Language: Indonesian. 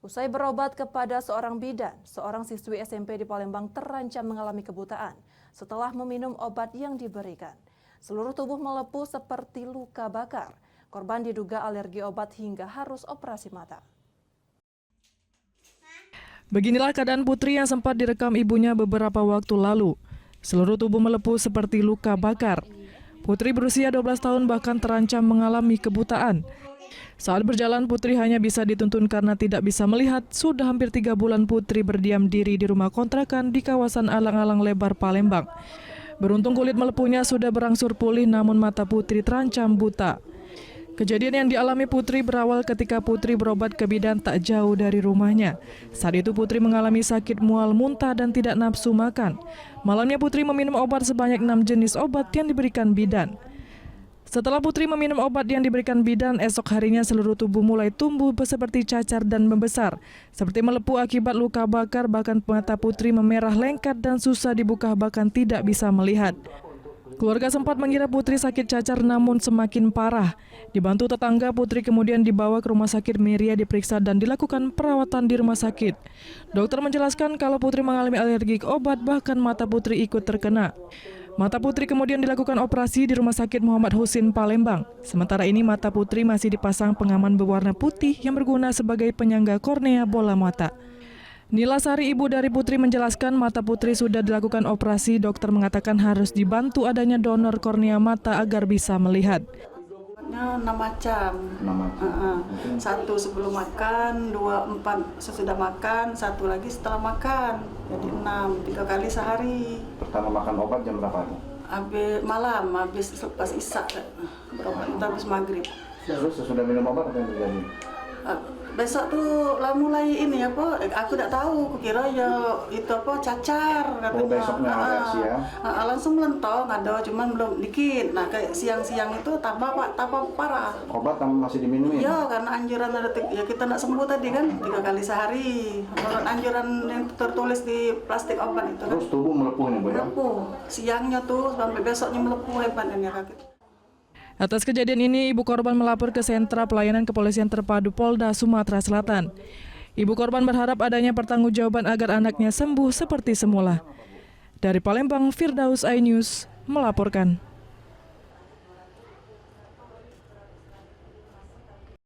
Usai berobat kepada seorang bidan, seorang siswi SMP di Palembang terancam mengalami kebutaan setelah meminum obat yang diberikan. Seluruh tubuh melepuh seperti luka bakar. Korban diduga alergi obat hingga harus operasi mata. Beginilah keadaan putri yang sempat direkam ibunya beberapa waktu lalu. Seluruh tubuh melepuh seperti luka bakar. Putri berusia 12 tahun bahkan terancam mengalami kebutaan. Saat berjalan, Putri hanya bisa dituntun karena tidak bisa melihat. Sudah hampir 3 bulan Putri berdiam diri di rumah kontrakan di kawasan Alang-Alang Lebar, Palembang. Beruntung kulit melepuhnya sudah berangsur pulih, namun mata Putri terancam buta. Kejadian yang dialami Putri berawal ketika Putri berobat ke bidan tak jauh dari rumahnya. Saat itu Putri mengalami sakit mual, muntah, dan tidak nafsu makan. Malamnya Putri meminum obat sebanyak 6 jenis obat yang diberikan bidan. Setelah Putri meminum obat yang diberikan bidan, esok harinya seluruh tubuh mulai tumbuh seperti cacar dan membesar. Seperti melepuh akibat luka bakar, bahkan mata Putri memerah lengket dan susah dibuka, bahkan tidak bisa melihat. Keluarga sempat mengira Putri sakit cacar, namun semakin parah. Dibantu tetangga, Putri kemudian dibawa ke rumah sakit Meria, diperiksa dan dilakukan perawatan di rumah sakit. Dokter menjelaskan kalau Putri mengalami alergi obat, bahkan mata Putri ikut terkena. Mata Putri kemudian dilakukan operasi di Rumah Sakit Muhammad Husin, Palembang. Sementara ini mata Putri masih dipasang pengaman berwarna putih yang berguna sebagai penyangga kornea bola mata. Nila Sari, ibu dari Putri, menjelaskan mata Putri sudah dilakukan operasi. Dokter mengatakan harus dibantu adanya donor kornea mata agar bisa melihat. 6 macam. Satu sebelum makan, 2, 4 sesudah makan, satu lagi setelah makan. Jadi 6, 3 kali sehari. Pertama makan obat jam berapa? Habis malam, habis lepas isya, berobat itu habis maghrib. Terus sesudah minum obat apa yang terjadi? Besok tuh lah mulai ini apa? Aku tidak tahu, kukira ya itu apa cacar katanya. Oh, besoknya reaksi ya? Langsung melentong, ada cuman belum dikit. Nah kayak siang-siang itu tambah parah. Obat masih diminum ya? Iya, karena anjuran ada ya kita nak sembuh tadi kan 3 kali sehari. Menurut anjuran yang tertulis di plastik obat itu. Terus tubuh melepuh nih, Bu ya? Melepuh. Siangnya tuh sampai besoknya melepuh hebatnya kaki. Atas kejadian ini, ibu korban melapor ke Sentra Pelayanan Kepolisian Terpadu Polda Sumatera Selatan. Ibu korban berharap adanya pertanggungjawaban agar anaknya sembuh seperti semula. Dari Palembang, Firdaus iNews melaporkan.